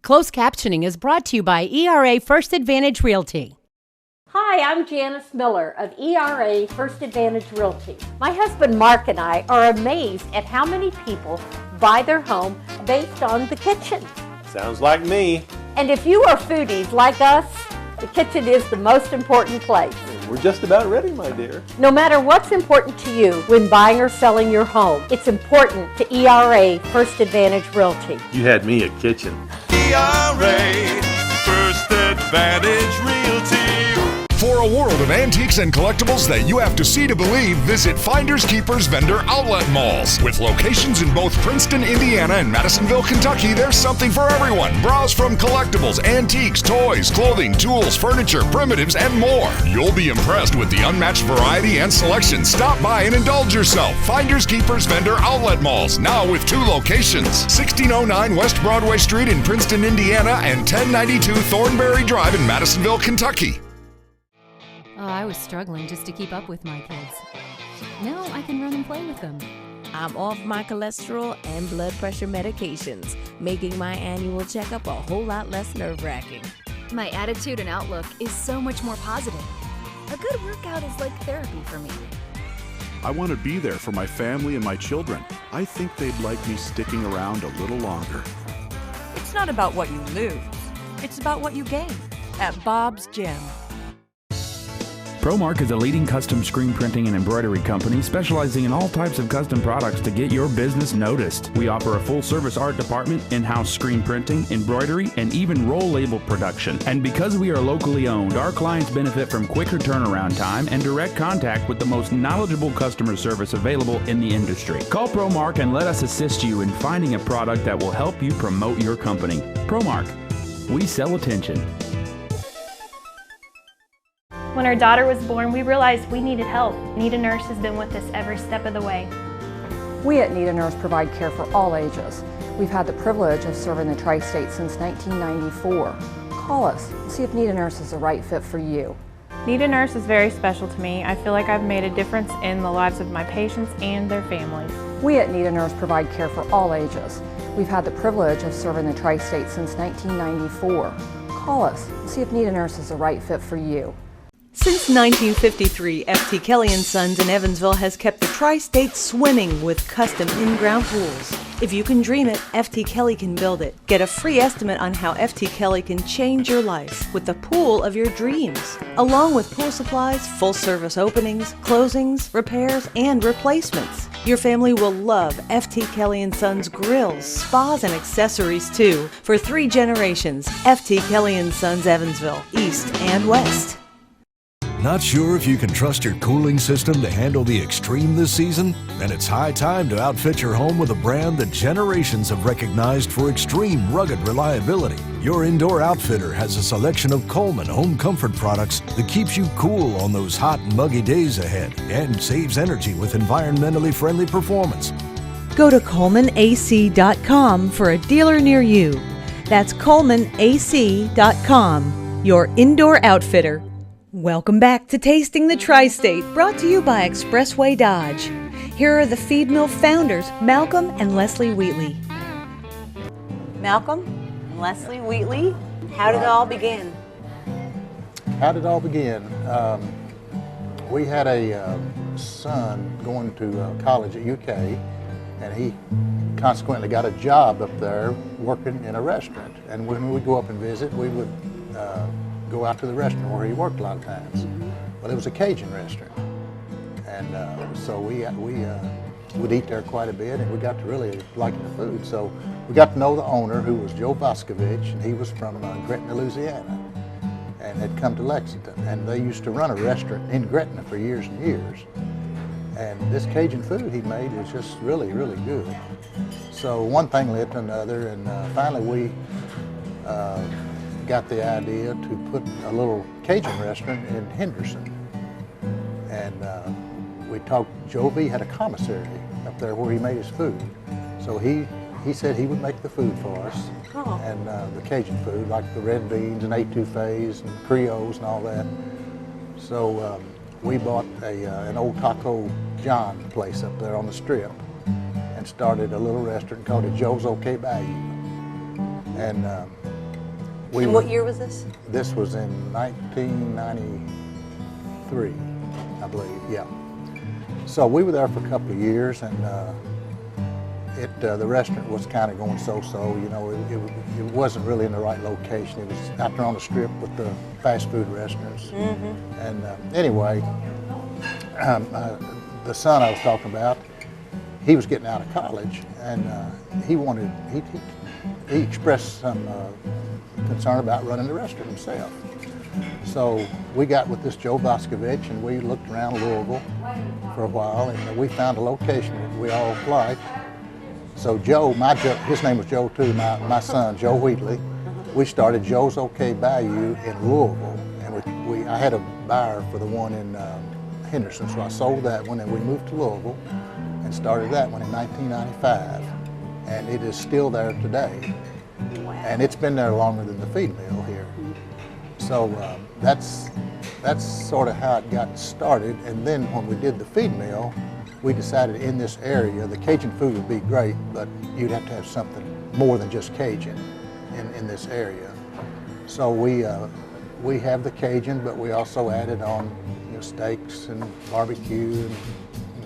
Closed captioning is brought to you by ERA First Advantage Realty. Hi, I'm Janice Miller of ERA First Advantage Realty. My husband Mark and I are amazed at how many people buy their home based on the kitchen. Sounds like me. And if you are foodies like us, the kitchen is the most important place. We're just about ready, my dear. No matter what's important to you when buying or selling your home, it's important to ERA First Advantage Realty. You had me at kitchen. ERA First Advantage Realty. For a world of antiques and collectibles that you have to see to believe, visit Finders Keepers Vendor Outlet Malls. With locations in both Princeton, Indiana and Madisonville, Kentucky, there's something for everyone. Browse from collectibles, antiques, toys, clothing, tools, furniture, primitives, and more. You'll be impressed with the unmatched variety and selection. Stop by and indulge yourself. Finders Keepers Vendor Outlet Malls, now with 2 locations. 1609 West Broadway Street in Princeton, Indiana and 1092 Thornberry Drive in Madisonville, Kentucky. Oh, I was struggling just to keep up with my kids. Now I can run and play with them. I'm off my cholesterol and blood pressure medications, making my annual checkup a whole lot less nerve-wracking. My attitude and outlook is so much more positive. A good workout is like therapy for me. I want to be there for my family and my children. I think they'd like me sticking around a little longer. It's not about what you lose. It's about what you gain at Bob's Gym. ProMark is a leading custom screen printing and embroidery company specializing in all types of custom products to get your business noticed. We offer a full-service art department, in-house screen printing, embroidery, and even roll label production. And because we are locally owned, our clients benefit from quicker turnaround time and direct contact with the most knowledgeable customer service available in the industry. Call ProMark and let us assist you in finding a product that will help you promote your company. ProMark, we sell attention. When our daughter was born, we realized we needed help. Need a Nurse has been with us every step of the way. We at Need a Nurse provide care for all ages. We've had the privilege of serving the Tri-State since 1994. Call us and see if Need a Nurse is the right fit for you. Need a Nurse is very special to me. I feel like I've made a difference in the lives of my patients and their families. We at Need a Nurse provide care for all ages. We've had the privilege of serving the Tri-State since 1994. Call us and see if Need a Nurse is the right fit for you. Since 1953, F.T. Kelly & Sons in Evansville has kept the Tri-State swimming with custom in-ground pools. If you can dream it, F.T. Kelly can build it. Get a free estimate on how F.T. Kelly can change your life with the pool of your dreams. Along with pool supplies, full-service openings, closings, repairs, and replacements. Your family will love F.T. Kelly & Sons grills, spas, and accessories too. For 3 generations, F.T. Kelly & Sons Evansville, East and West. Not sure if you can trust your cooling system to handle the extreme this season? Then it's high time to outfit your home with a brand that generations have recognized for extreme rugged reliability. Your Indoor Outfitter has a selection of Coleman home comfort products that keeps you cool on those hot and muggy days ahead and saves energy with environmentally friendly performance. Go to ColemanAC.com for a dealer near you. That's ColemanAC.com, your indoor outfitter. Welcome back to Tasting the Tri-State, brought to you by Expressway Dodge. Here are the feed mill founders, Malcolm and Leslie Wheatley. Malcolm, Leslie Wheatley, how did it all begin? How did it all begin? We had a son going to college at UK, and he consequently got a job up there working in a restaurant. And when we go up and visit, we would go out to the restaurant where he worked a lot of times. Well, it was a Cajun restaurant, and so we would eat there quite a bit, and we got to really like the food. So we got to know the owner, who was Joe Voskovich, and he was from Gretna, Louisiana, and had come to Lexington. And they used to run a restaurant in Gretna for years and years. And this Cajun food he made was just really, really good. So one thing led to another, and finally we got the idea to put a little Cajun restaurant in Henderson. And we talked, Joe V had a commissary up there where he made his food. So he said he would make the food for us. Oh. And the Cajun food, like the red beans and etouffees and Creoles and all that. So we bought an old Taco John place up there on the strip and started a little restaurant called it Joe's OK Value. And And what year was this? This was in 1993, I believe, yeah. So we were there for a couple of years, and the restaurant was kind of going so-so. You know, it wasn't really in the right location. It was out there on the strip with the fast food restaurants. Mm-hmm. And anyway, the son I was talking about, he was getting out of college, and he expressed some concern about running the restaurant himself. So we got with this Joe Boscovich, and we looked around Louisville for a while, and we found a location that we all liked. So Joe, his name was Joe too, my son, Joe Wheatley, we started Joe's OK Bayou in Louisville, and I had a buyer for the one in Henderson, so I sold that one, and we moved to Louisville and started that one in 1995, and it is still there today. And it's been there longer than the feed mill here. So that's sort of how it got started. And then when we did the feed mill, we decided in this area the Cajun food would be great, but you'd have to have something more than just Cajun in this area. So we have the Cajun, but we also added on steaks and barbecue. And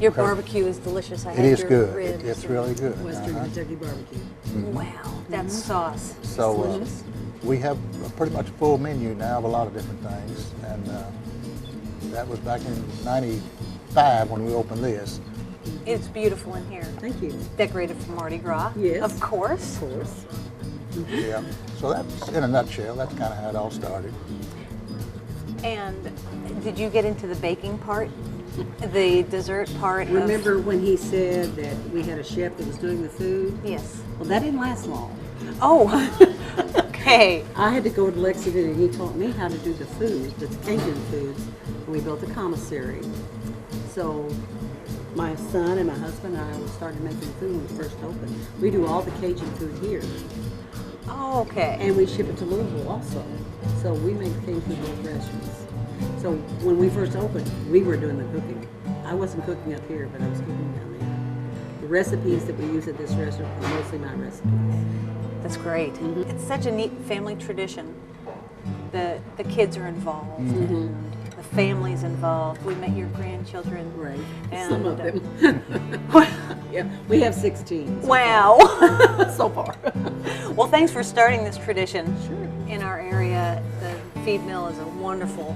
your barbecue is delicious. It is good. It's really good. Western Kentucky barbecue. Mm-hmm. Wow, that sauce. So we have a pretty much full menu now of a lot of different things, and that was back in '95 when we opened this. It's beautiful in here. Thank you. Decorated for Mardi Gras. Yes. Of course. Of course. Mm-hmm. Yeah. So that's, in a nutshell, that's kind of how it all started. And did you get into the baking part? The dessert part? Remember when he said that we had a chef that was doing the food? Yes. Well, that didn't last long. Oh, okay. I had to go to Lexington, and he taught me how to do the food, the Cajun foods, and we built a commissary. So my son and my husband and I started making food when we first opened. We do all the Cajun food here. Oh, okay. And we ship it to Louisville also. So we make Cajun food both restaurants. So when we first opened, we were doing the cooking. I wasn't cooking up here, but I was cooking down there. The recipes that we use at this restaurant are mostly my recipes. That's great. Mm-hmm. It's such a neat family tradition. The kids are involved, and the family's involved. We met your grandchildren. Right. And some of them. Yeah, we have 16. Wow. So far. Well, thanks for starting this tradition Sure. in our area. The Feed Mill is a wonderful,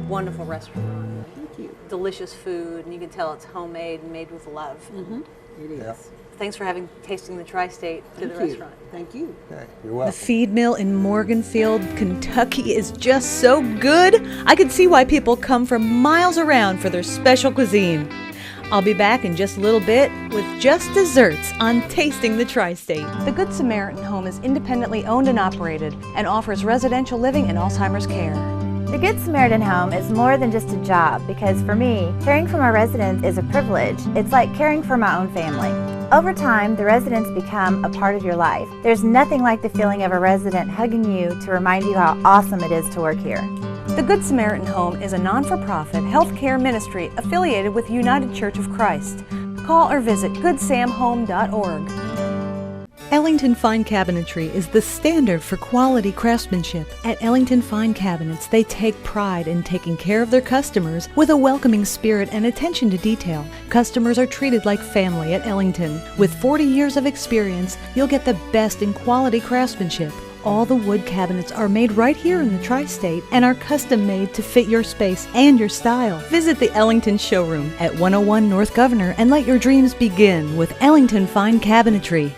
wonderful restaurant. Thank you. Delicious food, and you can tell it's homemade and made with love. Mm-hmm. It is. Yep. Thanks for tasting the Tri-State to the restaurant. Thank you. Okay, you're welcome. The feed mill in Morganfield, Kentucky is just so good. I can see why people come from miles around for their special cuisine. I'll be back in just a little bit with just desserts on Tasting the Tri-State. The Good Samaritan Home is independently owned and operated and offers residential living and Alzheimer's care. The Good Samaritan Home is more than just a job because for me, caring for my residents is a privilege. It's like caring for my own family. Over time, the residents become a part of your life. There's nothing like the feeling of a resident hugging you to remind you how awesome it is to work here. The Good Samaritan Home is a non-for-profit healthcare ministry affiliated with United Church of Christ. Call or visit goodsamhome.org. Ellington Fine Cabinetry is the standard for quality craftsmanship. At Ellington Fine Cabinets, they take pride in taking care of their customers with a welcoming spirit and attention to detail. Customers are treated like family at Ellington. With 40 years of experience, you'll get the best in quality craftsmanship. All the wood cabinets are made right here in the Tri-State and are custom made to fit your space and your style. Visit the Ellington showroom at 101 North Governor and let your dreams begin with Ellington Fine Cabinetry.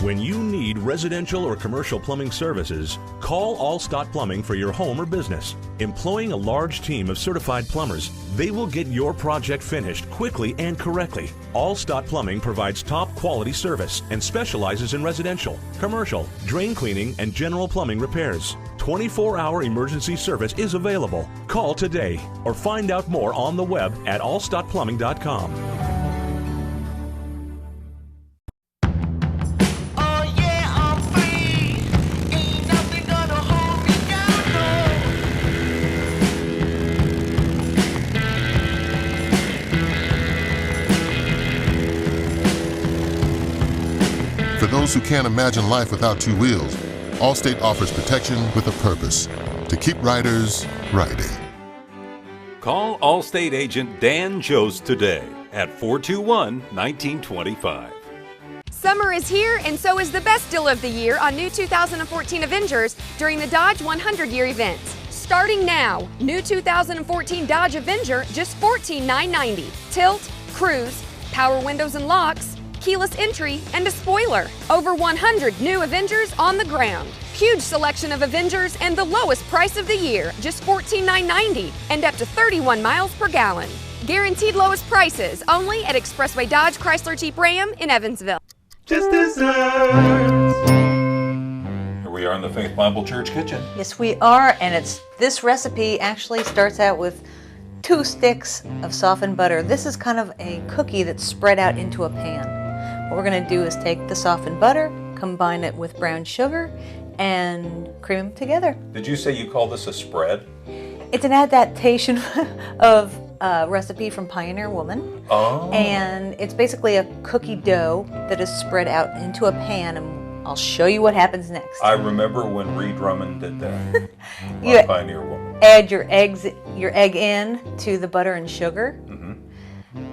When you need residential or commercial plumbing services, call Allstott Plumbing for your home or business. Employing a large team of certified plumbers, they will get your project finished quickly and correctly. Allstott Plumbing provides top quality service and specializes in residential, commercial, drain cleaning, and general plumbing repairs. 24-hour emergency service is available. Call today or find out more on the web at allstottplumbing.com. For those who can't imagine life without two wheels, Allstate offers protection with a purpose, to keep riders riding. Call Allstate agent Dan Jost today at 421-1925. Summer is here, and so is the best deal of the year on new 2014 Avengers during the Dodge 100-year event. Starting now, new 2014 Dodge Avenger, just $14,990. Tilt, cruise, power windows and locks, keyless entry, and a spoiler. Over 100 new Avengers on the ground. Huge selection of Avengers and the lowest price of the year, just $14,990 and up to 31 miles per gallon. Guaranteed lowest prices only at Expressway Dodge Chrysler Jeep Ram in Evansville. Just desserts. Here we are in the Faith Bible Church kitchen. Yes, we are, and this recipe actually starts out with 2 sticks of softened butter. This is kind of a cookie that's spread out into a pan. What we're going to do is take the softened butter, combine it with brown sugar, and cream them together. Did you say you call this a spread? It's an adaptation of a recipe from Pioneer Woman. Oh. And it's basically a cookie dough that is spread out into a pan, and I'll show you what happens next. I remember when Ree Drummond did that. You Pioneer Woman. add your egg in to the butter and sugar,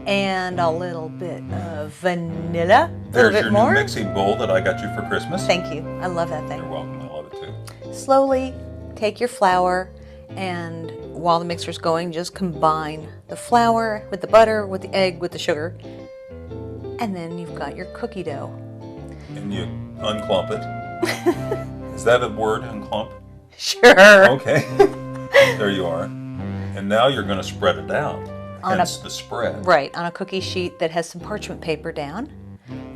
and a little bit of vanilla. There's a little bit your more. new mixing bowl that I got you for Christmas. Thank you. I love that thing. You're welcome. I love it too. Slowly take your flour, and while the mixer's going, just combine the flour with the butter, with the egg, with the sugar, and then you've got your cookie dough. And you unclump it. Is that a word, unclump? Sure. Okay. There you are. And now you're going to spread it out. Hence the spread. Right, on a cookie sheet that has some parchment paper down.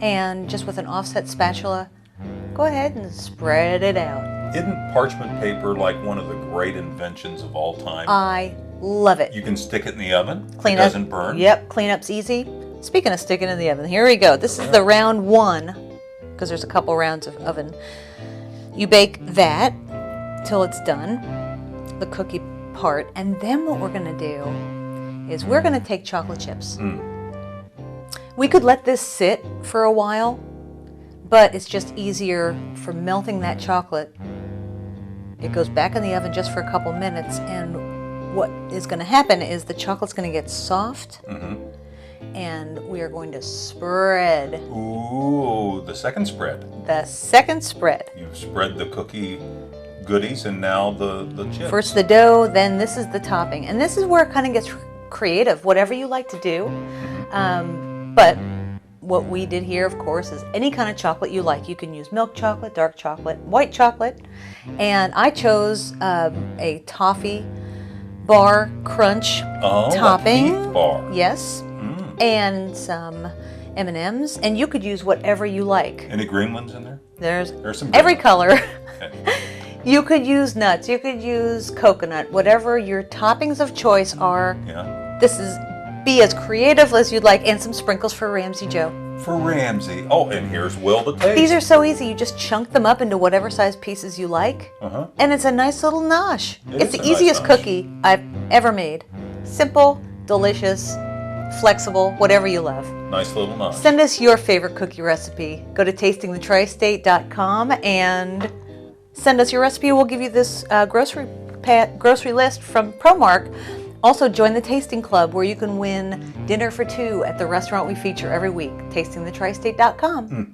And just with an offset spatula, go ahead and spread it out. Isn't parchment paper like one of the great inventions of all time? I love it. You can stick it in the oven. Clean it doesn't burn. Yep, cleanup's easy. Speaking of sticking in the oven, here we go. This is the round 1, because there's a couple rounds of oven. You bake that till it's done, the cookie part, and then what we're going to do is we're going to take chocolate chips. We could let this sit for a while, but it's just easier for melting that chocolate. It goes back in the oven just for a couple minutes, and what is going to happen is the chocolate's going to get soft, and we are going to spread. Ooh, the second spread. The second spread. You've spread the cookie goodies and now the chips. First the dough, then this is the topping. And this is where it kind of gets creative, whatever you like to do. But what we did here, of course, is any kind of chocolate you like. You can use milk chocolate, dark chocolate, white chocolate. And I chose a toffee bar crunch topping. A Heath bar. Yes. And some M&Ms. And you could use whatever you like. Any green ones in there? There's some every color. You could use nuts, you could use coconut, whatever your toppings of choice are. Yeah. This is, be as creative as you'd like, and some sprinkles for Ramsey Joe. For Ramsey. Oh, and here's Will to taste. These are so easy. You just chunk them up into whatever size pieces you like, and it's a nice little nosh. It's the easiest cookie I've ever made. Simple, delicious, flexible, whatever you love. Nice little nosh. Send us your favorite cookie recipe. Go to tastingthetristate.com and send us your recipe. We'll give you this grocery list from ProMark. Also, join the Tasting Club, where you can win dinner for 2 at the restaurant we feature every week. tastingthetristate.com.